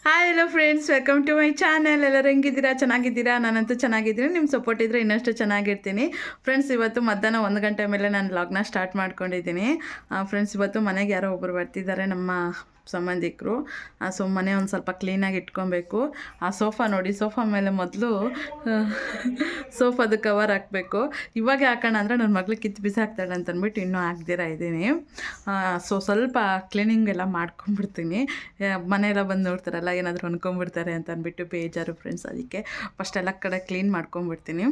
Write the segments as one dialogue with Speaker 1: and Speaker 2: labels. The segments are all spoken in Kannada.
Speaker 1: Hi hello friends, welcome to my channel. ಎಲ್ಲರೂ ಹೆಂಗಿದ್ದೀರಾ? ಚೆನ್ನಾಗಿದ್ದೀರಾ? ನಾನಂತೂ ಚೆನ್ನಾಗಿದ್ದೀನಿ. ನಿಮ್ಮ ಸಪೋರ್ಟ್ ಇದ್ದರೆ ಇನ್ನಷ್ಟು ಚೆನ್ನಾಗಿರ್ತೀನಿ. ಫ್ರೆಂಡ್ಸ್, ಇವತ್ತು ಮಧ್ಯಾಹ್ನ 1 ಗಂಟೆ ಮೇಲೆ ನಾನು ವ್ಲಾಗ್ನ ಸ್ಟಾರ್ಟ್ ಮಾಡ್ಕೊಂಡಿದ್ದೀನಿ. ಫ್ರೆಂಡ್ಸ್, ಇವತ್ತು ಮನೆಗೆ ಯಾರೋ ಒಬ್ಬರು ಬರ್ತಿದ್ದಾರೆ, ನಮ್ಮ ಸಂಬಂಧಿಕರು. ಸೊ ಮನೆ ಒಂದು ಸ್ವಲ್ಪ ಕ್ಲೀನಾಗಿ ಇಟ್ಕೊಬೇಕು. ಆ ಸೋಫಾ ನೋಡಿ, ಸೋಫಾ ಮೇಲೆ ಮೊದಲು ಸೋಫಾದ ಕವರ್ ಹಾಕಬೇಕು. ಇವಾಗ ಹಾಕೋಣ ಅಂದರೆ ನನ್ನ ಮಗಳು ಕಿತ್ತು ಬಿಸಾಕ್ತಾಳೆ ಅಂತ ಅಂದ್ಬಿಟ್ಟು ಇನ್ನೂ ಹಾಕ್ದಿರ ಇದ್ದೀನಿ. ಸೊ ಸ್ವಲ್ಪ ಕ್ಲೀನಿಂಗ್ ಎಲ್ಲ ಮಾಡ್ಕೊಂಡ್ಬಿಡ್ತೀನಿ. ಮನೆಯೆಲ್ಲ ಬಂದು ನೋಡ್ತಾರಲ್ಲ, ಏನಾದರೂ ಅನ್ಕೊಂಬಿಡ್ತಾರೆ ಅಂತ ಅಂದ್ಬಿಟ್ಟು ಬೇಜಾರು ಫ್ರೆಂಡ್ಸ್. ಅದಕ್ಕೆ ಫಸ್ಟ್ ಎಲ್ಲ ಕಡೆ ಕ್ಲೀನ್ ಮಾಡ್ಕೊಂಬಿಡ್ತೀನಿ.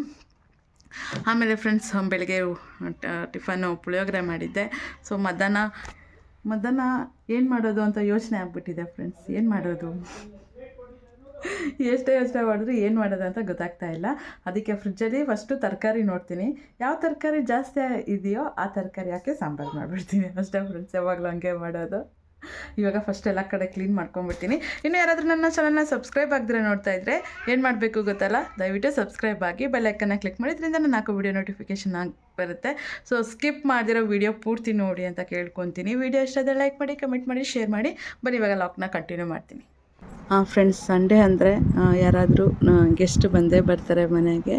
Speaker 1: ಆಮೇಲೆ ಫ್ರೆಂಡ್ಸ್, ಬೆಳಗ್ಗೆ ಟಿಫನ್ನು ಪುಳಿಯೋಗರೆ ಮಾಡಿದ್ದೆ. ಸೊ ಮಧ್ಯಾಹ್ನ ಏನು ಮಾಡೋದು ಅಂತ ಯೋಚನೆ ಆಗ್ಬಿಟ್ಟಿದೆ ಫ್ರೆಂಡ್ಸ್. ಏನು ಮಾಡೋದು, ಎಷ್ಟೇ ಯೋಚನೆ ಮಾಡಿದ್ರು ಏನು ಮಾಡೋದು ಅಂತ ಗೊತ್ತಾಗ್ತಾ ಇಲ್ಲ. ಅದಕ್ಕೆ ಫ್ರಿಜ್ಜಲ್ಲಿ ಫಸ್ಟು ತರಕಾರಿ ನೋಡ್ತೀನಿ, ಯಾವ ತರಕಾರಿ ಜಾಸ್ತಿ ಇದೆಯೋ ಆ ತರಕಾರಿ ಹಾಕಿ ಸಾಂಬಾರು ಮಾಡಿಬಿಡ್ತೀನಿ ಅಷ್ಟೇ ಫ್ರೆಂಡ್ಸ್. ಯಾವಾಗಲೂ ಹಂಗೆ ಮಾಡೋದು. ಇವಾಗ ಫಸ್ಟ್ ಎಲ್ಲ ಕಡೆ ಕ್ಲೀನ್ ಮಾಡ್ಕೊಂಬಿಡ್ತೀನಿ. ಇನ್ನು ಯಾರಾದರೂ ನನ್ನ ಚಾನಲ್ನ ಸಬ್ಸ್ಕ್ರೈಬ್ ಆಗಿದ್ರೆ ನೋಡ್ತಾ ಇದ್ದರೆ ಏನು ಮಾಡಬೇಕು ಗೊತ್ತಲ್ಲ, ದಯವಿಟ್ಟು ಸಬ್ಸ್ಕ್ರೈಬ್ ಆಗಿ ಬೆಲ್ ಐಕನ್ನ ಕ್ಲಿಕ್ ಮಾಡಿದ್ರಿಂದ ನಾನು ಹಾಕೋ ವಿಡಿಯೋ ನೋಟಿಫಿಕೇಷನ್ ಬರುತ್ತೆ. ಸೊ ಸ್ಕಿಪ್ ಮಾಡಿದಿರೋ ವಿಡಿಯೋ ಪೂರ್ತಿ ನೋಡಿ ಅಂತ ಕೇಳ್ಕೊತೀನಿ. ವಿಡಿಯೋ ಇಷ್ಟ ಲೈಕ್ ಮಾಡಿ, ಕಮೆಂಟ್ ಮಾಡಿ, ಶೇರ್ ಮಾಡಿ. ಬನ್ನಿ ಇವಾಗ ಲಾಕ್ನ ಕಂಟಿನ್ಯೂ ಮಾಡ್ತೀನಿ. ಫ್ರೆಂಡ್ಸ್, ಸಂಡೇ ಅಂದರೆ ಯಾರಾದರೂ ಗೆಸ್ಟ್ ಬಂದೇ ಬರ್ತಾರೆ ಮನೆಗೆ.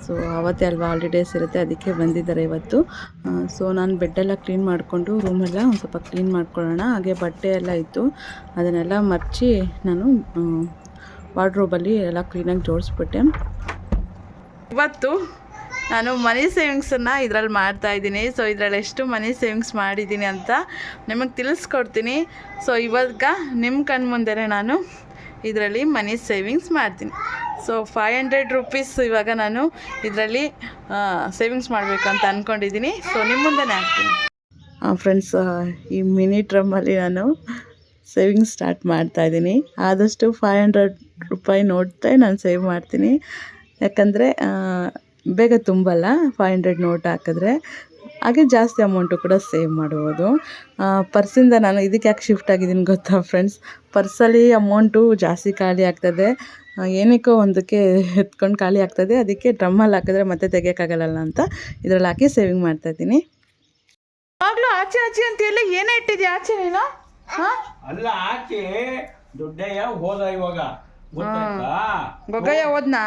Speaker 1: ಸೊ ಅವತ್ತೇ ಅಲ್ವಾ ಹಾಲಿಡೇಸ್ ಇರುತ್ತೆ, ಅದಕ್ಕೆ ಬಂದಿದ್ದಾರೆ ಇವತ್ತು. ಸೊ ನಾನು ಬೆಡ್ಡೆಲ್ಲ ಕ್ಲೀನ್ ಮಾಡಿಕೊಂಡು ರೂಮೆಲ್ಲ ಒಂದು ಸ್ವಲ್ಪ ಕ್ಲೀನ್ ಮಾಡ್ಕೊಳ್ಳೋಣ. ಹಾಗೆ ಬಟ್ಟೆ ಎಲ್ಲ ಇತ್ತು, ಅದನ್ನೆಲ್ಲ ಮರ್ಚಿ ನಾನು ವಾರ್ಡ್ರೋಬಲ್ಲಿ ಎಲ್ಲ ಕ್ಲೀನಾಗಿ ಜೋಡಿಸ್ಬಿಟ್ಟೆ. ಇವತ್ತು ನಾನು ಮನಿ ಸೇವಿಂಗ್ಸನ್ನು ಇದರಲ್ಲಿ ಮಾಡ್ತಾಯಿದ್ದೀನಿ. ಸೊ ಇದರಲ್ಲಿ ಎಷ್ಟು ಮನಿ ಸೇವಿಂಗ್ಸ್ ಮಾಡಿದ್ದೀನಿ ಅಂತ ನಿಮಗೆ ತಿಳಿಸ್ಕೊಡ್ತೀನಿ. ಸೊ ಇವಾಗ ನಿಮ್ಮ ಕಣ್ಮುಂದೆ ನಾನು ಇದರಲ್ಲಿ ಮನಿ ಸೇವಿಂಗ್ಸ್ ಮಾಡ್ತೀನಿ. ಸೊ 500 ರುಪೀಸ್ ಇವಾಗ ನಾನು ಇದರಲ್ಲಿ ಸೇವಿಂಗ್ಸ್ ಮಾಡಬೇಕು ಅಂತ ಅಂದ್ಕೊಂಡಿದ್ದೀನಿ. ಸೊ ನಿಮ್ಮ ಮುಂದೆನೇ ಹಾಕ್ತೀನಿ. ಫ್ರೆಂಡ್ಸ್, ಈ ಮಿನಿ ಡ್ರಮ್ಮಲ್ಲಿ ನಾನು ಸೇವಿಂಗ್ಸ್ ಸ್ಟಾರ್ಟ್ ಮಾಡ್ತಾಯಿದ್ದೀನಿ. ಆದಷ್ಟು 500 ರೂಪಾಯಿ ನೋಟ್ದೇ ನಾನು ಸೇವ್ ಮಾಡ್ತೀನಿ. ಯಾಕಂದರೆ ಬೇಗ ತುಂಬಲ್ಲ 500 ನೋಟ್ ಹಾಕಿದ್ರೆ. ಹಾಗೆ ಜಾಸ್ತಿ ಅಮೌಂಟು ಕೂಡ ಸೇವ್ ಮಾಡ್ಬೋದು. ಪರ್ಸಿಂದ ನಾನು ಇದಕ್ಕೆ ಯಾಕೆ ಶಿಫ್ಟ್ ಆಗಿದ್ದೀನಿ ಗೊತ್ತಾ ಫ್ರೆಂಡ್ಸ್, ಪರ್ಸಲ್ಲಿ ಅಮೌಂಟು ಜಾಸ್ತಿ ಖಾಲಿ ಆಗ್ತದೆ. ಏನಕ್ಕೋ ಒಂದಕ್ಕೆ ಎತ್ಕೊಂಡು ಖಾಲಿ ಆಗ್ತದೆ. ಅದಕ್ಕೆ ಡ್ರಮ್ಮಲ್ಲಿ ಹಾಕಿದ್ರೆ ಮತ್ತೆ ತೆಗಿಯೋಕ್ಕಾಗಲ್ಲ ಅಂತ ಇದರಲ್ಲಿ ಹಾಕಿ ಸೇವಿಂಗ್ ಮಾಡ್ತಾಯಿದ್ದೀನಿ. ಯಾವಾಗಲೂ ಆಚೆ ಅಂತ ಹೇಳಿ ಏನೇ ಇಟ್ಟಿದ್ಯಾ ಆಚೆ ನೀನು?
Speaker 2: ಅಲ್ಲ, ಆಚೆ ದೊಡ್ಡಯ್ಯ ಹೋದ ಇವಾಗ
Speaker 1: ಗೊಗ್ಗಯ್ಯ ಹೋದ್ನಾ?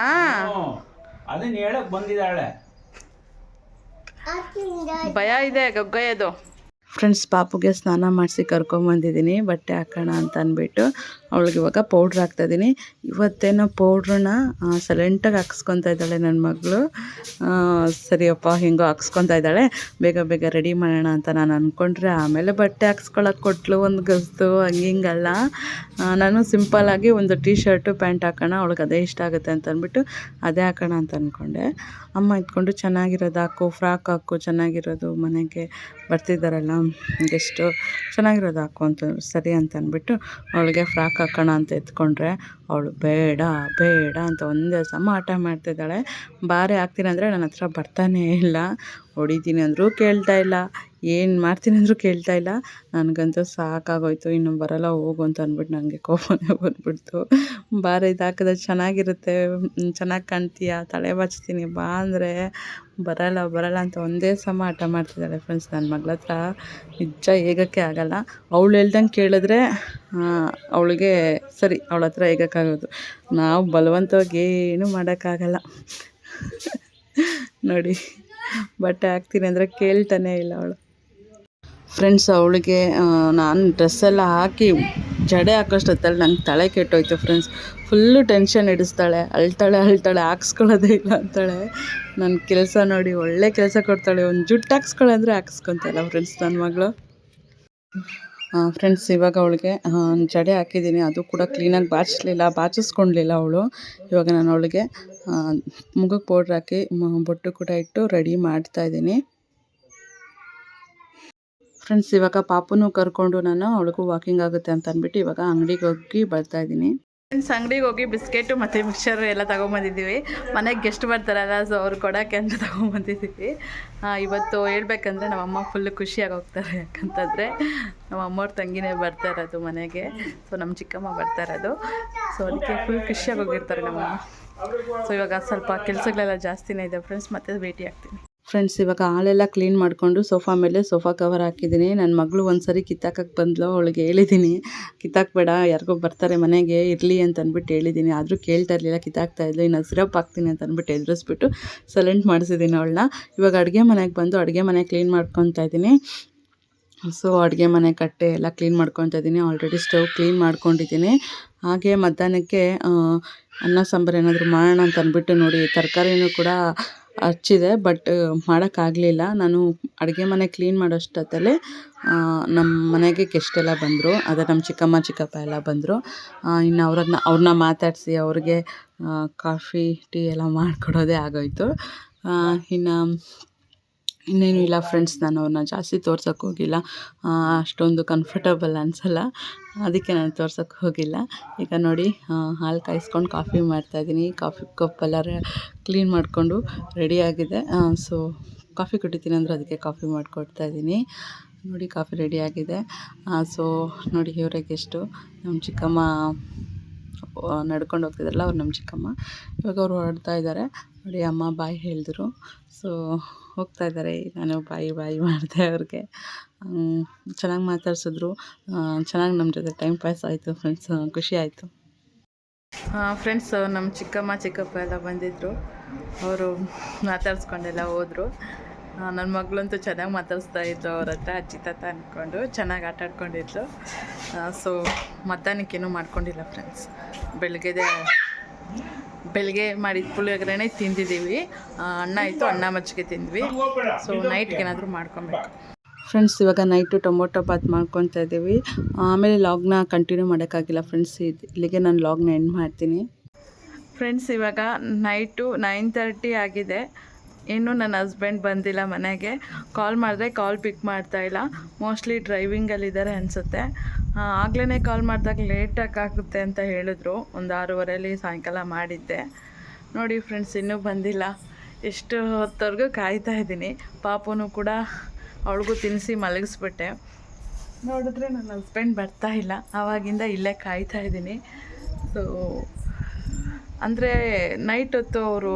Speaker 2: ಅದನ್ನ ಹೇಳಕ್ ಬಂದಿದ್ದಾಳೆ.
Speaker 1: ಭಯ ಇದೆ ಗೊಗ್ಗಯ್ಯದು. ಫ್ರೆಂಡ್ಸ್, ಪಾಪುಗೆ ಸ್ನಾನ ಮಾಡಿಸಿ ಕರ್ಕೊಂಬಂದಿದ್ದೀನಿ ಬಟ್ಟೆ ಹಾಕೋಣ ಅಂತ ಅಂದ್ಬಿಟ್ಟು. ಅವಳಿಗೆ ಇವಾಗ ಪೌಡ್ರ್ ಹಾಕ್ತಾಯಿದ್ದೀನಿ. ಇವತ್ತೇನೋ ಪೌಡ್ರನ್ನ ಸೈಲೆಂಟಾಗಿ ಹಾಕ್ಸ್ಕೊತಾ ಇದ್ದಾಳೆ ನನ್ನ ಮಗಳು. ಸರಿಯಪ್ಪ, ಹೆಂಗೋ ಹಾಕ್ಸ್ಕೊತಾ ಇದ್ದಾಳೆ, ಬೇಗ ಬೇಗ ರೆಡಿ ಮಾಡೋಣ ಅಂತ ನಾನು ಅಂದ್ಕೊಂಡ್ರೆ ಆಮೇಲೆ ಬಟ್ಟೆ ಹಾಕ್ಸ್ಕೊಳಕ್ಕೆ ಕೊಟ್ಲು ಒಂದು ಗಸ್ತು ಹಿಂಗಲ್ಲ. ನಾನು ಸಿಂಪಲ್ಲಾಗಿ ಒಂದು ಟೀ ಶರ್ಟು ಪ್ಯಾಂಟ್ ಹಾಕೋಣ, ಅವಳಿಗೆ ಅದೇ ಇಷ್ಟ ಆಗುತ್ತೆ ಅಂತ ಅಂದ್ಬಿಟ್ಟು ಅದೇ ಹಾಕೋಣ ಅಂತ ಅಂದ್ಕೊಂಡೆ. ಅಮ್ಮ ಇಟ್ಕೊಂಡು ಚೆನ್ನಾಗಿರೋದು ಹಾಕು, ಫ್ರಾಕ್ ಹಾಕು, ಚೆನ್ನಾಗಿರೋದು ಮನೆಗೆ ಬರ್ತಿದ್ದಾರಲ್ಲ ಗೆಸ್ಟು, ಚೆನ್ನಾಗಿರೋದು ಹಾಕು ಅಂತ ಸರಿ ಅಂತ ಅಂದ್ಬಿಟ್ಟು ಅವಳಿಗೆ ಫ್ರಾಕ್ ಹಾಕೋಣ ಅಂತ ಎತ್ಕೊಂಡ್ರೆ ಅವಳು ಬೇಡ ಅಂತ ಒಂದೇ ಸಮ ಆಟ ಮಾಡ್ತಿದ್ದಾಳೆ. ಬಾರೆ ಹಾಕ್ತೀನಿ ಅಂದರೆ ನನ್ನ ಹತ್ರ ಬರ್ತಾನೇ ಇಲ್ಲ. ಹೊಡಿತೀನಿ ಅಂದರೂ ಕೇಳ್ತಾ ಇಲ್ಲ, ಏನು ಮಾಡ್ತೀನಿ ಅಂದರೂ ಕೇಳ್ತಾ ಇಲ್ಲ. ನನಗಂತೂ ಸಾಕಾಗೋಯ್ತು, ಇನ್ನು ಬರೋಲ್ಲ ಹೋಗು ಅಂತ ಅಂದ್ಬಿಟ್ಟು ನನಗೆ ಕೋಪನೇ ಬಂದ್ಬಿಡ್ತು. ಬಾರೆ ಇದು ಹಾಕಿದ್ರೆ ಚೆನ್ನಾಗಿರುತ್ತೆ, ಚೆನ್ನಾಗಿ ಕಾಣ್ತೀಯ, ತಲೆ ಬಾಚ್ತೀನಿ ಬಾ ಅಂದರೆ ಬರಲ್ಲ ಅಂತ ಒಂದೇ ಸಮ ಆಟ ಮಾಡ್ತಿದ್ದಾಳೆ ಫ್ರೆಂಡ್ಸ್. ನನ್ನ ಮಗಳ ಹತ್ರ ನಿಜ ಹೇಗೋಕ್ಕೆ ಆಗಲ್ಲ. ಅವಳು ಹೇಳ್ದಂಗೆ ಕೇಳಿದ್ರೆ ಅವಳಿಗೆ ಸರಿ, ಅವಳ ಹತ್ರ ಹೇಗೋಕ್ಕಾಗೋದು. ನಾವು ಬಲವಂತವಾಗಿ ಏನೂ ಮಾಡೋಕ್ಕಾಗಲ್ಲ. ನೋಡಿ, ಬಟ್ಟೆ ಹಾಕ್ತೀನಿ ಅಂದರೆ ಕೇಳ್ತಾನೇ ಇಲ್ಲ ಅವಳು. ಫ್ರೆಂಡ್ಸ್, ಅವಳಿಗೆ ನಾನು ಡ್ರೆಸ್ಸೆಲ್ಲ ಹಾಕಿ ಜಡೆ ಹಾಕೋಷ್ಟೊತ್ತಲ್ಲಿ ನಂಗೆ ತಲೆ ಕೆಟ್ಟೋಯ್ತು ಫ್ರೆಂಡ್ಸ್. ಫುಲ್ಲು ಟೆನ್ಷನ್ ಹಿಡಿಸ್ತಾಳೆ, ಅಳ್ತಾಳೆ ಹಾಕ್ಸ್ಕೊಳ್ಳೋದೇ ಇಲ್ಲ ಅಂತಾಳೆ. ನನ್ನ ಕೆಲಸ ನೋಡಿ, ಒಳ್ಳೆ ಕೆಲಸ ಕೊಡ್ತಾಳೆ. ಒಂದು ಜುಟ್ಟು ಹಾಕ್ಸ್ಕೊಳ್ಳೆ ಅಂದರೆ ಹಾಕ್ಸ್ಕೊತಾಯಿಲ್ಲ ಫ್ರೆಂಡ್ಸ್ ನನ್ನ ಮಗಳು. ಫ್ರೆಂಡ್ಸ್, ಇವಾಗ ಅವಳಿಗೆ ಜಡೆ ಹಾಕಿದ್ದೀನಿ, ಅದು ಕೂಡ ಕ್ಲೀನಾಗಿ ಬಾಚಿಸ್ಕೊಳ್ಲಿಲ್ಲ ಅವಳು. ಇವಾಗ ನಾನು ಅವಳಿಗೆ ಮುಖಕ್ಕೆ ಪೌಡ್ರ್ ಹಾಕಿ ಬೊಟ್ಟು ಕೂಡ ಇಟ್ಟು ರೆಡಿ ಮಾಡ್ತಾಯಿದ್ದೀನಿ. ಫ್ರೆಂಡ್ಸ್, ಇವಾಗ ಪಾಪುನೂ ಕರ್ಕೊಂಡು ನಾನು ಅವಳಿಗೂ ವಾಕಿಂಗ್ ಆಗುತ್ತೆ ಅಂತ ಅಂದ್ಬಿಟ್ಟು ಇವಾಗ ಅಂಗಡಿಗೆ ಹೋಗಿ ಬರ್ತಾಯಿದ್ದೀನಿ. ಫ್ರೆಂಡ್ಸ್, ಅಂಗಡಿಗೆ ಹೋಗಿ ಬಿಸ್ಕೆಟು ಮತ್ತು ಮಿಕ್ಸರ್ ಎಲ್ಲ ತೊಗೊಂಬಂದಿದ್ದೀವಿ. ಮನೆಗೆ ಗೆಸ್ಟ್ ಬರ್ತಾರಲ್ಲ, ಸೊ ಅವ್ರು ಕೊಡೋಕ್ಕೆ ಅಂತ ತೊಗೊಂಬಂದಿದ್ದೀವಿ. ಇವತ್ತು ಹೇಳ್ಬೇಕಂದ್ರೆ ನಮ್ಮಮ್ಮ ಫುಲ್ಲು ಖುಷಿಯಾಗಿ ಹೋಗ್ತಾರೆ. ಯಾಕಂತಂದರೆ ನಮ್ಮಮ್ಮವ್ರ ತಂಗಿನೇ ಬರ್ತಾ ಇರೋದು ಮನೆಗೆ. ಸೊ ನಮ್ಮ ಚಿಕ್ಕಮ್ಮ ಬರ್ತಾ ಇರೋದು. ಸೊ ಅದಕ್ಕೆ ಫುಲ್ ಖುಷಿಯಾಗಿ ಹೋಗಿರ್ತಾರೆ ನಮ್ಮಮ್ಮ. ಸೊ ಇವಾಗ ಸ್ವಲ್ಪ ಕೆಲಸಗಳೆಲ್ಲ ಜಾಸ್ತಿನೇ ಇದೆ ಫ್ರೆಂಡ್ಸ್, ಮತ್ತೆ ಭೇಟಿ ಆಗ್ತೀನಿ. ಫ್ರೆಂಡ್ಸ್ ಇವಾಗ ಹಾಲೆಲ್ಲ ಕ್ಲೀನ್ ಮಾಡಿಕೊಂಡು ಸೋಫಾ ಮೇಲೆ ಸೋಫಾ ಕವರ್ ಹಾಕಿದ್ದೀನಿ. ನನ್ನ ಮಗಳು ಒಂದು ಸರಿ ಕಿತ್ತಾಕಕ್ಕೆ ಬಂದ್ಲು, ಅವಳಿಗೆ ಹೇಳಿದ್ದೀನಿ ಕಿತ್ತಾಕ್ಬೇಡ, ಯಾರಿಗೋ ಬರ್ತಾರೆ ಮನೆಗೆ ಇರಲಿ ಅಂತ ಅಂದ್ಬಿಟ್ಟು ಹೇಳಿದ್ದೀನಿ. ಆದರೂ ಕೇಳ್ತಾ ಇರಲಿಲ್ಲ, ಕಿತ್ತಾಕ್ತಾ ಇದ್ಲು. ಇನ್ನು ಸಿರಪ್ ಹಾಕ್ತೀನಿ ಅಂತ ಅಂದ್ಬಿಟ್ಟು ಎದುರಿಸ್ಬಿಟ್ಟು ಸೈಲೆಂಟ್ ಮಾಡಿಸಿದ್ದೀನಿ ಅವಳನ್ನ. ಇವಾಗ ಅಡುಗೆ ಮನೆಗೆ ಬಂದು ಅಡುಗೆ ಮನೆ ಕ್ಲೀನ್ ಮಾಡ್ಕೊತಾ ಇದ್ದೀನಿ. ಸೊ ಅಡುಗೆ ಮನೆ ಕಟ್ಟೆ ಎಲ್ಲ ಕ್ಲೀನ್ ಮಾಡ್ಕೊತಾ ಇದ್ದೀನಿ. ಆಲ್ರೆಡಿ ಸ್ಟವ್ ಕ್ಲೀನ್ ಮಾಡ್ಕೊಂಡಿದ್ದೀನಿ. ಹಾಗೆ ಮಧ್ಯಾಹ್ನಕ್ಕೆ ಅನ್ನ ಸಾಂಬಾರು ಏನಾದರೂ ಮಾಡೋಣ ಅಂತ ಅಂದ್ಬಿಟ್ಟು ನೋಡಿ ತರಕಾರಿನೂ ಕೂಡ ಹಚ್ಚಿದೆ, ಬಟ್ ಮಾಡೋಕ್ಕಾಗಲಿಲ್ಲ. ನಾನು ಅಡುಗೆ ಮನೆ ಕ್ಲೀನ್ ಮಾಡೋಷ್ಟೊತ್ತಲ್ಲೇ ನಮ್ಮ ಮನೆಗೆ ಗೆಸ್ಟೆಲ್ಲ ಬಂದರು. ಅದೇ ನಮ್ಮ ಚಿಕ್ಕಮ್ಮ ಚಿಕ್ಕಪ್ಪ ಎಲ್ಲ ಬಂದರು. ಇನ್ನು ಅವ್ರನ್ನ ಮಾತಾಡಿಸಿ ಅವ್ರಿಗೆ ಕಾಫಿ ಟೀ ಎಲ್ಲ ಮಾಡಿಕೊಡೋದೇ ಆಗೋಯಿತು. ಇನ್ನೇನು ಇಲ್ಲ ಫ್ರೆಂಡ್ಸ್, ನಾನು ಅವ್ರನ್ನ ಜಾಸ್ತಿ ತೋರ್ಸೋಕ್ಕೆ ಹೋಗಿಲ್ಲ. ಅಷ್ಟೊಂದು ಕಂಫರ್ಟಬಲ್ ಅನಿಸಲ್ಲ, ಅದಕ್ಕೆ ನಾನು ತೋರ್ಸೋಕ್ಕೆ ಹೋಗಿಲ್ಲ. ಈಗ ನೋಡಿ ಹಾಲು ಕಾಯಿಸ್ಕೊಂಡು ಕಾಫಿ ಮಾಡ್ತಾಯಿದ್ದೀನಿ. ಕಾಫಿ ಕಪ್ಪೆಲ್ಲ ಕ್ಲೀನ್ ಮಾಡಿಕೊಂಡು ರೆಡಿಯಾಗಿದೆ. ಸೊ ಕಾಫಿ ಕುಡಿತೀನಿ ಅಂದರೆ ಅದಕ್ಕೆ ಕಾಫಿ ಮಾಡಿಕೊಡ್ತಾಯಿದ್ದೀನಿ. ನೋಡಿ ಕಾಫಿ ರೆಡಿಯಾಗಿದೆ. ಸೊ ನೋಡಿ ಇವರೇ ಗೆಸ್ಟು, ನಮ್ಮ ಚಿಕ್ಕಮ್ಮ ನಡ್ಕೊಂಡು ಹೋಗ್ತಿದ್ದಾರಲ್ಲ ಅವ್ರು ನಮ್ಮ ಚಿಕ್ಕಮ್ಮ. ಇವಾಗ ಅವ್ರು ಹೊರಡ್ತಾ ಇದ್ದಾರೆ. ನೋಡಿ ಅಮ್ಮ ಬಾಯ್ ಹೇಳಿದ್ರು, ಸೊ ಹೋಗ್ತಾ ಇದ್ದಾರೆ. ನಾನು ಬಾಯಿ ಮಾಡಿದೆ ಅವ್ರಿಗೆ. ಚೆನ್ನಾಗಿ ಮಾತಾಡ್ಸಿದ್ರು, ಚೆನ್ನಾಗಿ ನಮ್ಮ ಜೊತೆ ಟೈಮ್ ಪಾಸ್ ಆಯಿತು ಫ್ರೆಂಡ್ಸ್, ಖುಷಿ ಆಯಿತು. ಫ್ರೆಂಡ್ಸ್ ನಮ್ಮ ಚಿಕ್ಕಮ್ಮ ಚಿಕ್ಕಪ್ಪ ಎಲ್ಲ ಬಂದಿದ್ದರು. ಅವರು ಮಾತಾಡ್ಸ್ಕೊಂಡೆಲ್ಲ ಹೋದರು. ನನ್ನ ಮಗಳಂತೂ ಚೆನ್ನಾಗಿ ಮಾತಾಡಿಸ್ತಾ ಇದ್ಲು ಅವ್ರ ಹತ್ರ, ಅಜ್ಜಿ ತಾತ ಅಂದ್ಕೊಂಡು ಚೆನ್ನಾಗಿ ಆಟ ಆಡ್ಕೊಂಡಿದ್ಲು. ಸೊ ಮಧ್ಯಾಹ್ನಕ್ಕೇನು ಮಾಡ್ಕೊಂಡಿಲ್ಲ ಫ್ರೆಂಡ್ಸ್. ಬೆಳಗ್ಗೆ ಮಾಡಿದ ಪುಳಿಯೋಗರೆನೇ ತಿಂದಿದ್ದೀವಿ. ಅನ್ನ ಆಯಿತು, ಅನ್ನ ಮಜ್ಜಿಗೆ ತಿಂದ್ವಿ. ಸೊ ನೈಟ್ಗೆ ಏನಾದರೂ ಮಾಡ್ಕೊಬೇಕು ಫ್ರೆಂಡ್ಸ್. ಇವಾಗ ನೈಟು ಟೊಮೊಟೊ ಬಾತ್ ಮಾಡ್ಕೊತಾ ಇದ್ದೀವಿ. ಆಮೇಲೆ ಲಾಗ್ನ ಕಂಟಿನ್ಯೂ ಮಾಡೋಕ್ಕಾಗಿಲ್ಲ ಫ್ರೆಂಡ್ಸ್, ಇಲ್ಲಿಗೆ ನಾನು ಲಾಗ್ನ ಎಂಡ್ ಮಾಡ್ತೀನಿ ಫ್ರೆಂಡ್ಸ್. ಇವಾಗ ನೈಟು 9:30 ಆಗಿದೆ. ಇನ್ನೂ ನನ್ನ ಹಸ್ಬೆಂಡ್ ಬಂದಿಲ್ಲ ಮನೆಗೆ. ಕಾಲ್ ಮಾಡಿದ್ರೆ ಕಾಲ್ ಪಿಕ್ ಮಾಡ್ತಾಯಿಲ್ಲ. ಮೋಸ್ಟ್ಲಿ ಡ್ರೈವಿಂಗಲ್ಲಿದ್ದಾರೆ ಅನಿಸುತ್ತೆ. ಆಗಲೇ ಕಾಲ್ ಮಾಡಿದಾಗ ಲೇಟಾಗಿ ಆಗುತ್ತೆ ಅಂತ ಹೇಳಿದ್ರು. ಒಂದು 6:30 ಸಾಯಂಕಾಲ ಮಾಡಿದ್ದೆ. ನೋಡಿ ಫ್ರೆಂಡ್ಸ್, ಇನ್ನೂ ಬಂದಿಲ್ಲ. ಎಷ್ಟು ಹೊತ್ತವರೆಗೂ ಕಾಯ್ತಾ ಇದ್ದೀನಿ. ಪಾಪುನು ಕೂಡ ಅವಳಿಗೂ ತಿನ್ನಿಸಿ ಮಲಗಿಸ್ಬಿಟ್ಟೆ. ನೋಡಿದ್ರೆ ನನ್ನ ಹಸ್ಬೆಂಡ್ ಬರ್ತಾಯಿಲ್ಲ. ಆವಾಗಿಂದ ಇಲ್ಲೇ ಕಾಯ್ತಾ ಇದ್ದೀನಿ. ಸೊ ಅಂದರೆ ನೈಟ್ ಹೊತ್ತು ಅವರು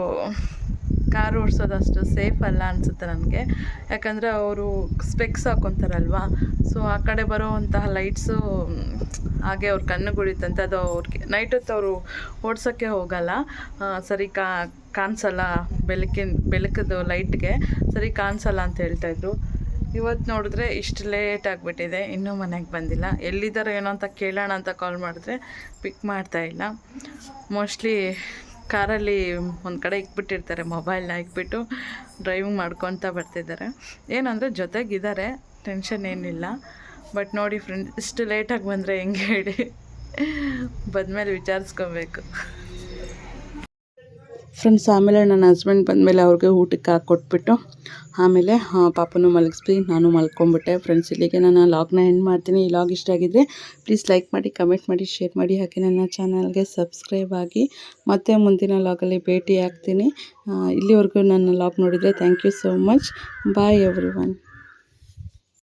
Speaker 1: ಕಾರ್ ಓಡಿಸೋದು ಅಷ್ಟು ಸೇಫ್ ಅಲ್ಲ ಅನಿಸುತ್ತೆ ನನಗೆ. ಯಾಕಂದರೆ ಅವರು ಸ್ಪೆಕ್ಸ್ ಹಾಕ್ಕೊತಾರಲ್ವ. ಸೊ ಆ ಕಡೆ ಬರೋವಂತಹ ಲೈಟ್ಸು ಹಾಗೆ ಅವ್ರ ಕಣ್ಣಿಗೆ ಹೊಡಿತಂತೆ. ಅದು ಅವ್ರಿಗೆ ನೈಟ್ ಹೊತ್ತು ಅವರು ಓಡ್ಸೋಕ್ಕೆ ಹೋಗಲ್ಲ, ಸರಿ ಕಾಣಿಸಲ್ಲ, ಬೆಳಕದು ಲೈಟ್ಗೆ ಸರಿ ಕಾಣಿಸಲ್ಲ ಅಂತ ಹೇಳ್ತಾಯಿದ್ರು. ಇವತ್ತು ನೋಡಿದ್ರೆ ಇಷ್ಟು ಲೇಟ್ ಆಗಿಬಿಟ್ಟಿದೆ, ಇನ್ನೂ ಮನೆಗೆ ಬಂದಿಲ್ಲ. ಎಲ್ಲಿದ್ದಾರೆ ಏನೋ ಅಂತ ಕೇಳೋಣ ಅಂತ ಕಾಲ್ ಮಾಡಿದ್ರೆ ಪಿಕ್ ಮಾಡ್ತಾಯಿಲ್ಲ. ಮೋಸ್ಟ್ಲಿ ಕಾರಲ್ಲಿ ಒಂದು ಕಡೆ ಇಕ್ಬಿಟ್ಟಿರ್ತಾರೆ, ಮೊಬೈಲ್ನ ಇಕ್ಬಿಟ್ಟು ಡ್ರೈವಿಂಗ್ ಮಾಡ್ಕೊತ ಬರ್ತಿದ್ದಾರೆ. ಏನಂದರೆ ಜೊತೆಗಿದ್ದಾರೆ, ಟೆನ್ಷನ್ ಏನಿಲ್ಲ. ಬಟ್ ನೋಡಿ ಫ್ರೆಂಡ್, ಇಷ್ಟು ಲೇಟಾಗಿ ಬಂದರೆ ಹೆಂಗೆ ಹೇಳಿ, ಬಂದಮೇಲೆ ವಿಚಾರಿಸ್ಕೊಬೇಕು ಫ್ರೆಂಡ್ಸ್. ಆಮೇಲೆ ನನ್ನ ಹಸ್ಬೆಂಡ್ ಬಂದಮೇಲೆ ಅವ್ರಿಗೆ ಊಟಕ್ಕೆ ಹಾಕ್ಕೊಟ್ಬಿಟ್ಟು ಆಮೇಲೆ ಪಾಪನೂ ಮಲಗಿಸ್ಬಿಟ್ಟು ನಾನು ಮಲ್ಕೊಂಬಿಟ್ಟೆ ಫ್ರೆಂಡ್ಸ್. ಇಲ್ಲಿಗೆ ನಾನು ಲಾಗ್ನ ಎಂಡ್ ಮಾಡ್ತೀನಿ. ಈ ಲಾಗ್ ಇಷ್ಟ ಆಗಿದ್ದರೆ ಪ್ಲೀಸ್ ಲೈಕ್ ಮಾಡಿ, ಕಮೆಂಟ್ ಮಾಡಿ, ಶೇರ್ ಮಾಡಿ, ಹಾಗೆ ನನ್ನ ಚಾನಲ್ಗೆ ಸಬ್ಸ್ಕ್ರೈಬ್ ಆಗಿ. ಮತ್ತೆ ಮುಂದಿನ ಲಾಗಲ್ಲಿ ಭೇಟಿ ಆಗ್ತೀನಿ. ಇಲ್ಲಿವರೆಗೂ ನನ್ನ ಲಾಗ್ ನೋಡಿದರೆ thank you so much. Bye everyone.